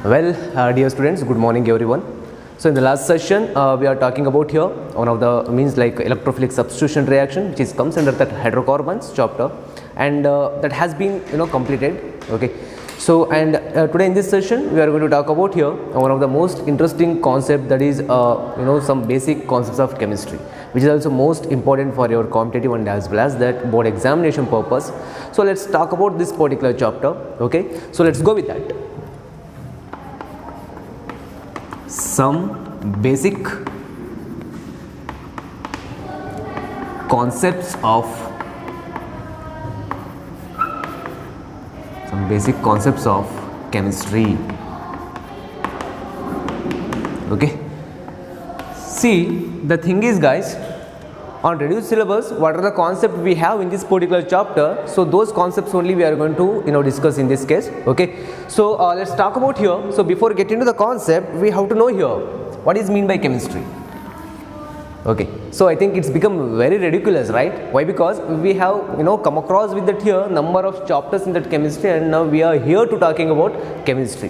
Dear students, good morning everyone. So in the last session, we are talking about here one of the means like electrophilic substitution reaction, which comes under that hydrocarbons chapter, and that has been completed. Okay. So and today in this session, we are going to talk about here one of the most interesting concept, that is some basic concepts of chemistry, which is also most important for your competitive and as well as that board examination purpose. So let's talk about this particular chapter. Okay. So let's go with that. Some basic concepts of chemistry. Okay, see, the thing is, guys, on reduced syllabus, what are the concepts we have in this particular chapter? So those concepts only we are going to discuss in this case. Okay, so let's talk about here. So before getting into the concept, we have to know here what is mean by chemistry. Okay, so I think it's become very ridiculous, right? Why? Because we have come across with that here number of chapters in that chemistry, and now we are here to talking about chemistry.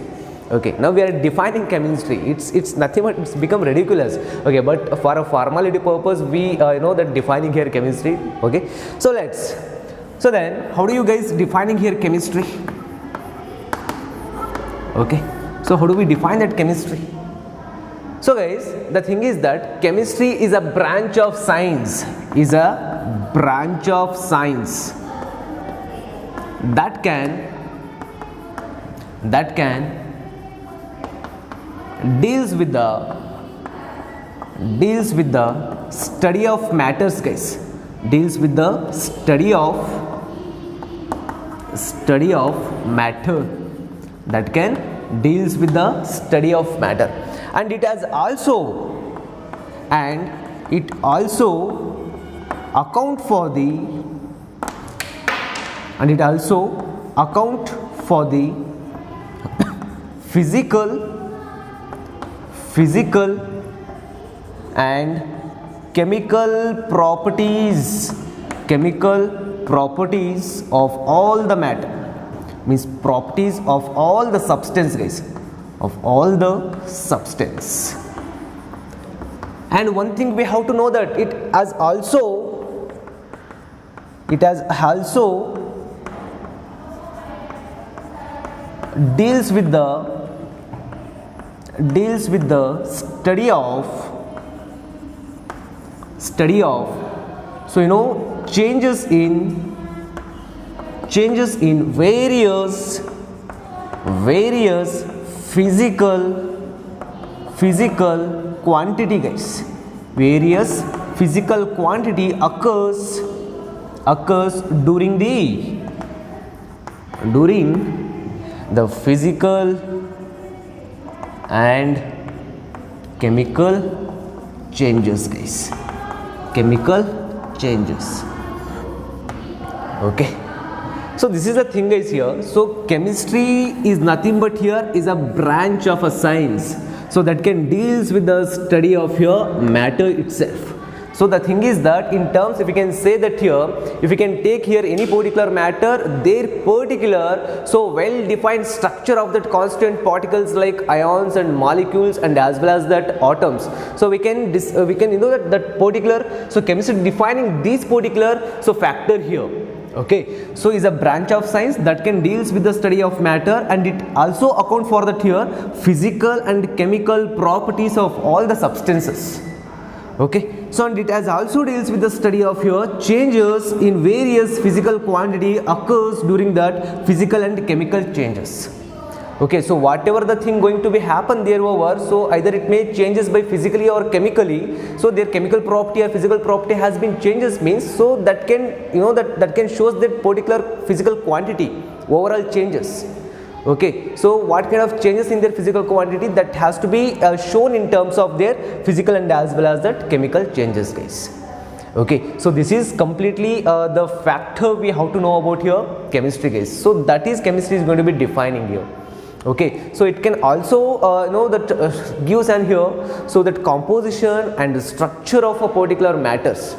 Okay, now we are defining chemistry. It's nothing but it's become ridiculous. Okay, but for a formality purpose, we know that defining here chemistry. Okay, so then how do you guys defining here chemistry? Okay, so how do we define that chemistry? So guys, the thing is that chemistry is a branch of science. That can deals with the study of matters, guys. Deals with the study of matter. That can deals with the study of matter, and it also account for the physical and chemical properties of all the matter, means properties of all the substance, guys, and one thing we have to know that it has also deals with the study of changes in various physical quantity, guys. Various physical quantity occurs during the physical and chemical changes, guys. Okay, so this is the thing, guys, here. So chemistry is nothing but here is a branch of a science, so that can deals with the study of your matter itself. So the thing is that in terms, if we can say that here, if we can take here any particular matter, their particular well defined structure of that constituent particles like ions and molecules and as well as that atoms, so we can that particular, so chemistry defining these particular factor here. Okay, so is a branch of science that can deals with the study of matter, and it also account for that here physical and chemical properties of all the substances. Okay, so and it has also deals with the study of your changes in various physical quantity occurs during that physical and chemical changes. Okay, so whatever the thing going to be happen there over, so either it may changes by physically or chemically, so their chemical property or physical property has been changes, means so that can that can shows that particular physical quantity overall changes. Okay, so what kind of changes in their physical quantity, that has to be shown in terms of their physical and as well as that chemical changes, guys. Okay, so this is completely the factor we have to know about here chemistry, guys. So that is chemistry is going to be defining here. Okay, so it can also know that gives and here, so that composition and the structure of a particular matters.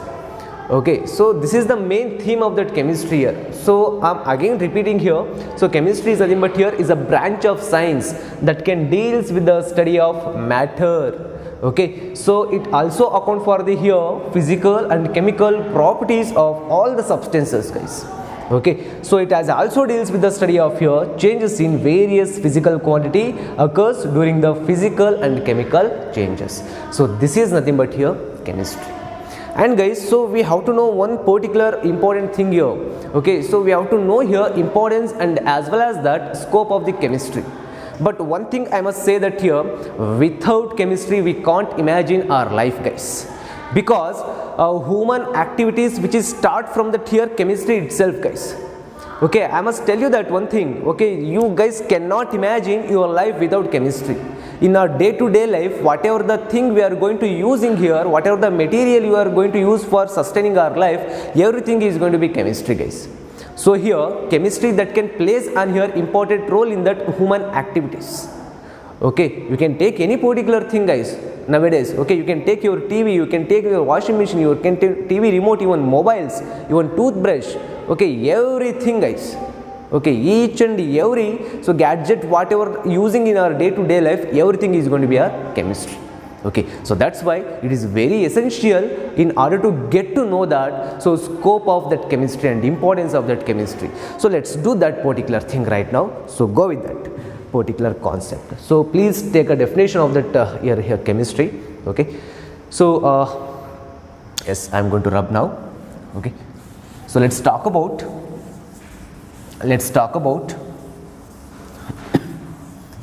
Okay, so this is the main theme of that chemistry here. So I'm again repeating here. So chemistry is nothing but here is a branch of science that can deals with the study of matter. Okay, so it also account for the here physical and chemical properties of all the substances, guys. Okay, so it has also deals with the study of here changes in various physical quantity occurs during the physical and chemical changes. So this is nothing but here chemistry. And guys, so we have to know one particular important thing here. Okay, so we have to know here importance and as well as that scope of the chemistry. But one thing I must say that here, without chemistry we can't imagine our life, guys, because human activities which is start from the here chemistry itself, guys. Okay, I must tell you that one thing. Okay, you guys cannot imagine your life without chemistry. In our day-to-day life, whatever the thing we are going to use in here, whatever the material you are going to use for sustaining our life, everything is going to be chemistry, guys. So here chemistry that can plays an here important role in that human activities. Okay, you can take any particular thing, guys, nowadays. Okay, you can take your TV, you can take your washing machine, you can take TV remote, even mobiles, even toothbrush. Okay, everything, guys. Okay, each and every so gadget whatever using in our day-to-day life, everything is going to be our chemistry. Okay, so that's why it is very essential in order to get to know that so scope of that chemistry and importance of that chemistry. So let's do that particular thing right now. So go with that particular concept. So please take a definition of that here chemistry. Okay, so yes, I'm going to rub now. Okay, so let's talk about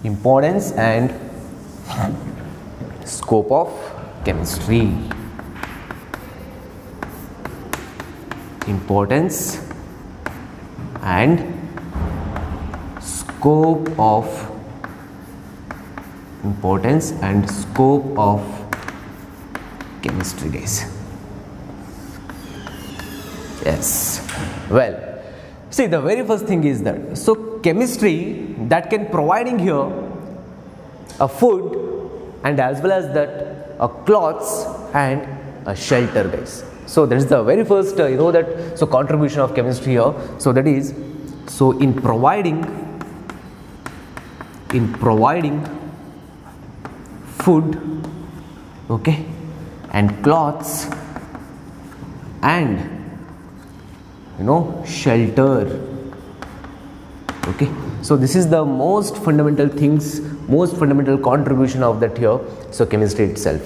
importance and scope of chemistry. Importance and scope of chemistry, guys. Yes, well, see, the very first thing is that so chemistry that can providing here a food and as well as that a clothes and a shelter, guys. So that is the very first that so contribution of chemistry here. So that is so in providing food, okay, and clothes and shelter. Okay, so this is the most fundamental contribution of that here so chemistry itself.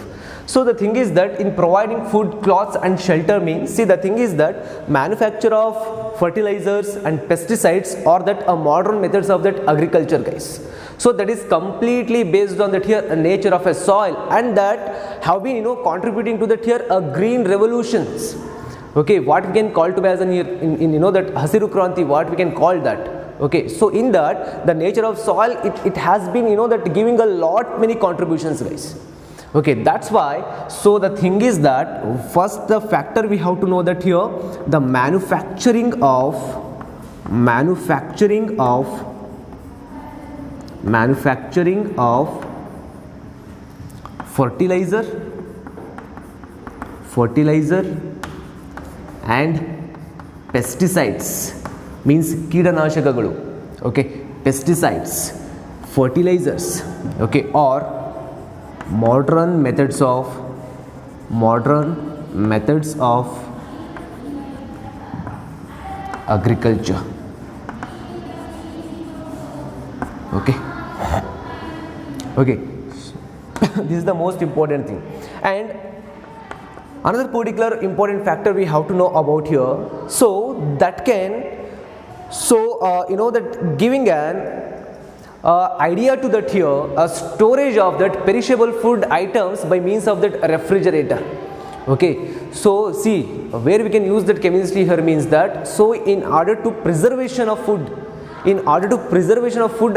So the thing is that in providing food, clothes and shelter means, see, the thing is that manufacture of fertilizers and pesticides or that modern methods of that agriculture, guys. So that is completely based on that here nature of a soil and that have been contributing to that here green revolutions. Okay, what we can call to as in that Hasiru Kranti, what we can call that. Okay, so in that the nature of soil it has been that giving a lot many contributions, guys. Okay, that's why so the thing is that first the factor we have to know that here the manufacturing of fertilizer and pesticides means Kidanashakagalu, okay, pesticides, fertilizers, okay, or modern methods of agriculture. Okay, this is the most important thing. And another particular important factor we have to know about here, so that can that giving an idea to that here a storage of that perishable food items by means of that refrigerator. Okay, so see where we can use that chemistry here means that so in order to preservation of food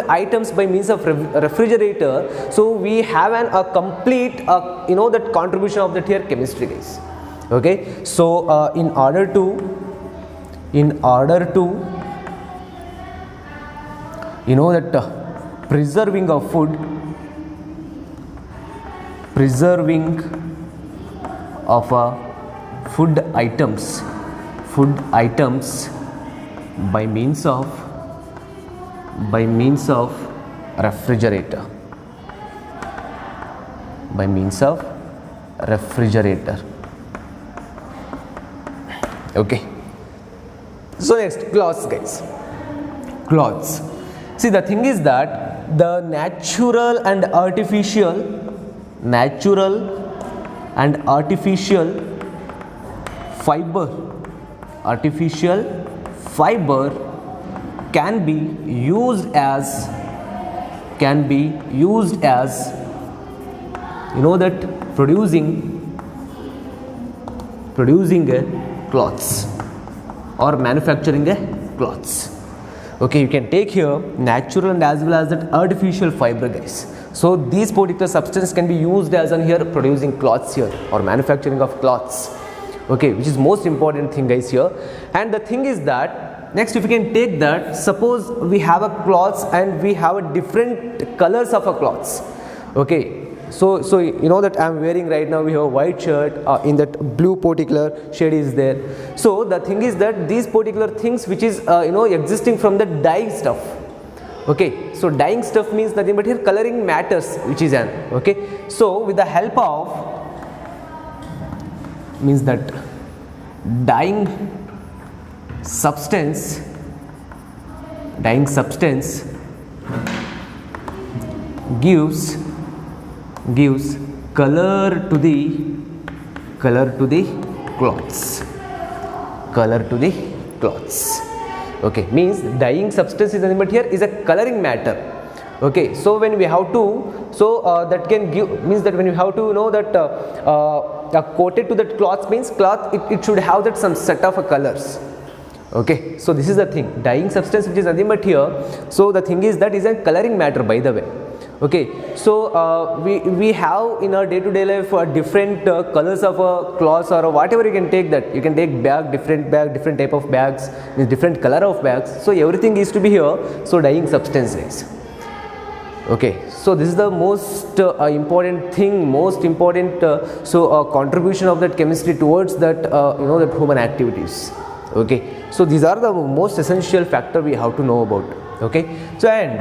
items by means of refrigerator, so we have a complete that contribution of that here chemistry, guys. Okay, so in order to that preserving of food, preserving of a food items by means of refrigerator, okay. So next, cloths, guys. Cloths. See, the thing is that the natural and artificial fiber can be used as you know that producing a cloths or manufacturing a cloths. Okay, you can take here natural and as well as that artificial fiber, guys. So these particular substance can be used as on here producing cloths here or manufacturing of cloths. Okay, which is most important thing, guys, here. And the thing is that next, if you can take that, suppose we have a cloths and we have a different colors of a cloths. Okay, so you know that I'm wearing right now, we have a white shirt, in that blue particular shade is there. So the thing is that these particular things which is existing from the dye stuff. Okay, so dyeing stuff means nothing but here coloring matters, which is an okay. So with the help of means that dyeing substance gives color to the cloths. Okay, means dyeing substance is nothing but here is a coloring matter. Okay, so when we have to, that can give means that when you have to know that coated to that cloth means cloth it should have that some set of colors. Okay, so this is the thing, dyeing substance which is nothing but here. So the thing is that is a coloring matter, by the way. Okay, so we have in our day-to-day life different colors of cloths or whatever. You can take that, you can take different type of bags with different color of bags. So everything is to be here. So dyeing substances. Okay, so this is the most important thing, contribution of that chemistry towards that that human activities. Okay, so these are the most essential factor we have to know about. Okay, so and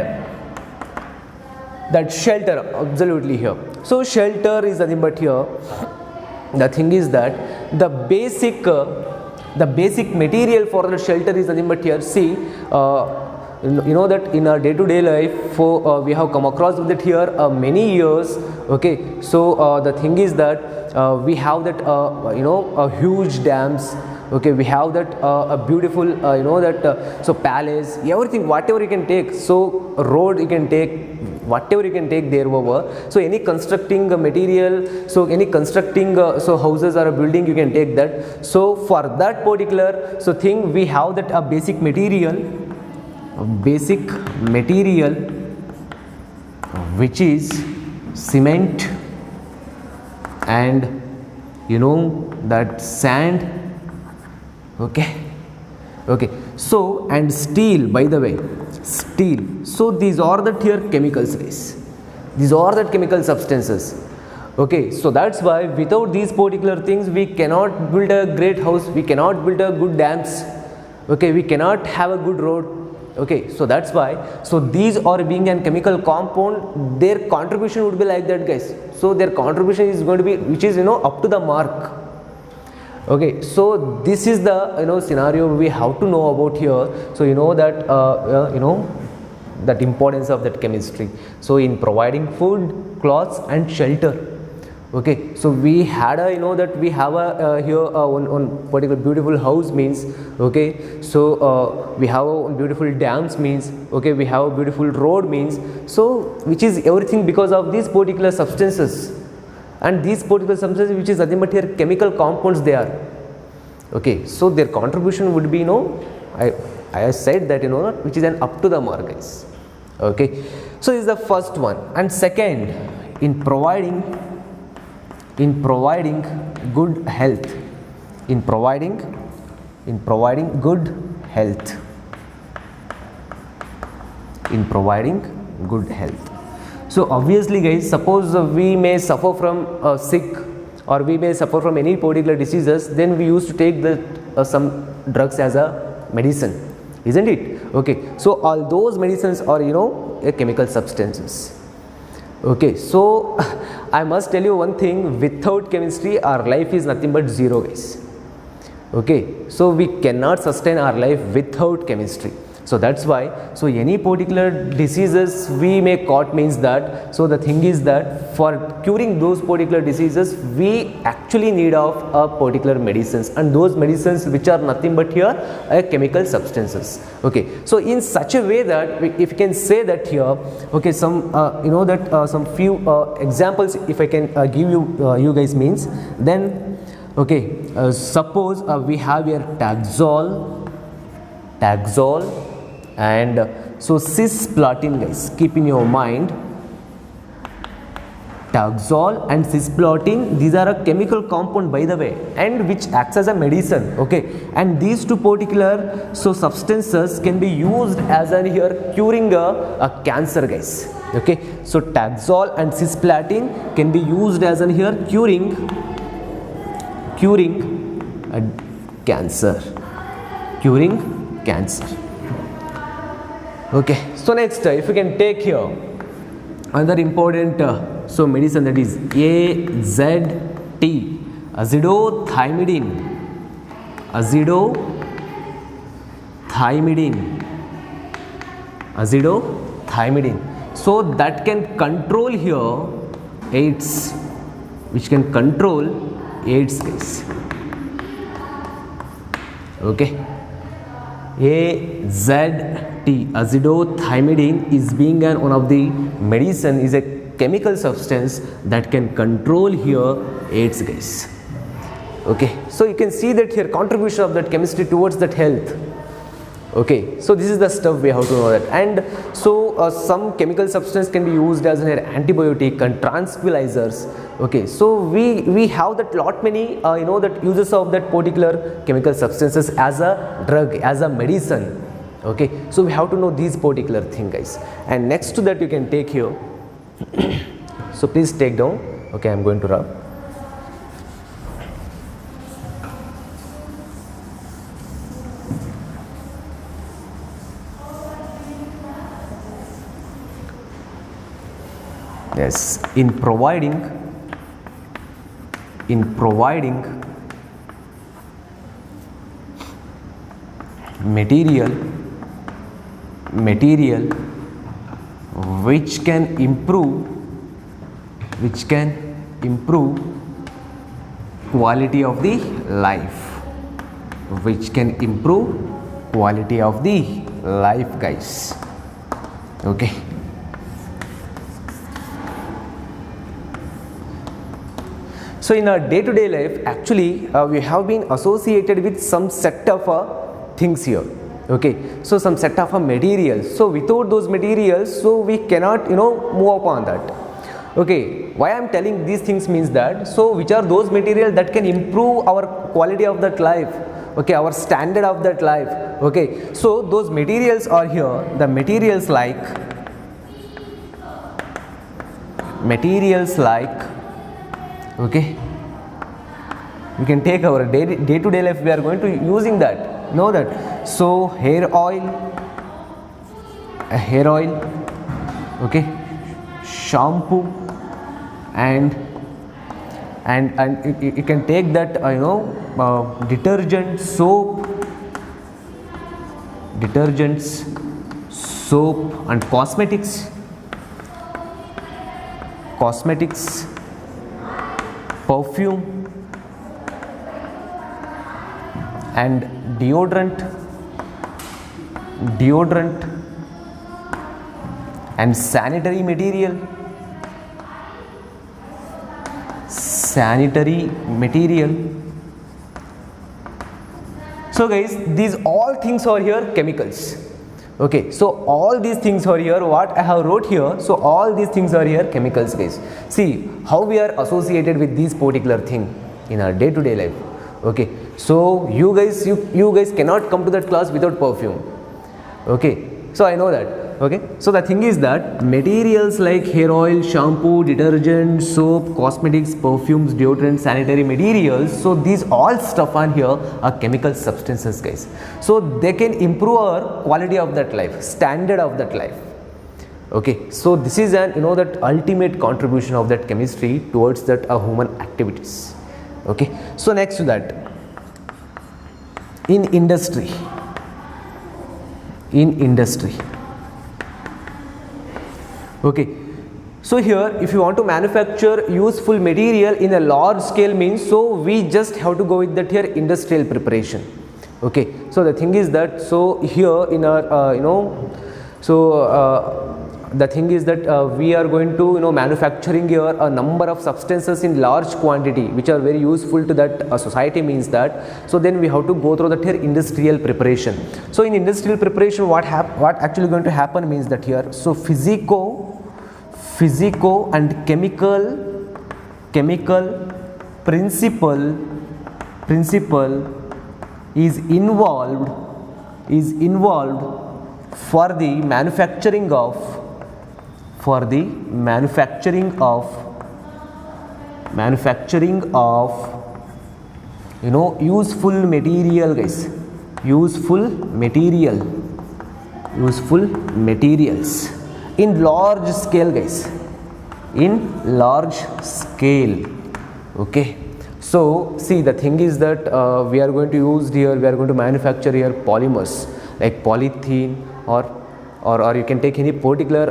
that shelter, absolutely here. So shelter is nothing but here. The thing is that the basic material for the shelter is nothing but here. See, you know that in our day-to-day life, we have come across with it here many years. Okay, so the thing is that we have that huge dams. Okay, we have that a beautiful so palace, everything, whatever you can take. So road you can take, whatever you can take there over. So any constructing material, so any constructing so houses or a building, you can take that. So for that particular thing, we have that a basic material which is cement and that sand. Okay, so and steel, by the way, steel. So these are the here chemicals, guys. These are the chemical substances. Okay, so that's why without these particular things we cannot build a great house, we cannot build a good dams. Okay, we cannot have a good road. Okay, so that's why, so these are being a chemical compound, their contribution would be like that, guys. So their contribution is going to be, which is up to the mark. Okay, so this is the scenario we have to know about here. So that that importance of that chemistry. So in providing food, clothes and shelter. Okay, so we had a that we have a here one particular beautiful house means. Okay, so we have a beautiful dams means. Okay, we have a beautiful road means. So which is everything because of these particular substances. And these particular substances which is nothing but here chemical compounds they are. Okay, so their contribution would be I said that which is an up to the mark, guys. Okay, so this is the first one. And second, in providing good health, in providing good health, So obviously, guys, suppose we may suffer from sick or we may suffer from any particular diseases, then we used to take the some drugs as a medicine, isn't it? Okay, so all those medicines are, you know, chemical substances. Okay, so I must tell you one thing, without chemistry our life is nothing but zero, guys. Okay, so we cannot sustain our life without chemistry. So that's why, so any particular diseases we may caught means that, so the thing is that for curing those particular diseases we actually need of a particular medicines, and those medicines which are nothing but here chemical substances. Okay, so in such a way that if you can say that here, okay, some you know that some few examples if I can give you you guys means, then okay, suppose we have here Taxol and so cisplatin, guys, keep in your mind, Taxol and cisplatin, these are a chemical compound by the way, and which acts as a medicine. Okay, and these two particular so substances can be used as an here curing a cancer, guys. Okay, so Taxol and cisplatin can be used as an here curing a cancer. Okay, so next if you can take here another important so medicine, that is AZT, azithromycin. So that can control here AIDS, which can control AIDS, guys. Okay, AZT, azithromycin, is being one of the medicine, is a chemical substance that can control here AIDS, guys. Okay, so you can see that here contribution of that chemistry towards that health. Okay, so this is the stuff we have to know that. And so some chemical substance can be used as an antibiotic and tranquilizers. Okay, so we have that lot many you know that uses of that particular chemical substances as a drug, as a medicine. Okay, so we have to know these particular thing, guys. And next to that you can take here so please take down. Okay, I'm going to rub. Yes, in providing material which can improve quality of the life, guys. Okay, so in our day-to-day life, actually we have been associated with some set of things here. Okay, so some set of materials. So without those materials, so we cannot, you know, move upon that. Okay, why I am telling these things means that, so which are those materials that can improve our quality of that life, okay, our standard of that life. Okay, so those materials are here, the materials like okay, we can take our day-to-day life, we are going to using that, know that. So hair oil, okay, shampoo, and you can take that you know detergents, soap and cosmetics, perfume and deodorant and sanitary material. So guys, these all things are here chemicals. Okay, so all these things are here what I have wrote here. So all these things are here chemicals, guys. See how we are associated with this particular thing in our day-to-day life. Okay, so you guys cannot come to that class without perfume. Okay, so I know that. Okay, so the thing is that materials like hair oil, shampoo, detergent, soap, cosmetics, perfumes, deodorant, sanitary materials, so these all stuff on here are chemical substances, guys. So they can improve our quality of that life, standard of that life. Okay, so this is an that ultimate contribution of that chemistry towards that human activities. Okay, so next to that, in industry, okay, so here if you want to manufacture useful material in a large scale means, so we just have to go with that here industrial preparation. Okay, so the thing is that, so here in our the thing is that we are going to manufacturing here a number of substances in large quantity which are very useful to that society means that, so then we have to go through that here industrial preparation. So in industrial preparation what actually going to happen means that here, so physico and chemical principle is involved for the manufacturing of useful material, guys, useful materials in large scale, guys, in large scale. Okay, so see, the thing is that we are going to manufacture here polymers like polythene or you can take any particular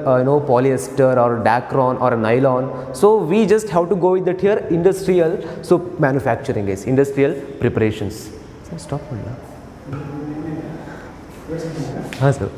polyester or dacron or nylon. So we just have to go with that here industrial, so manufacturing is industrial preparations. So stop sir.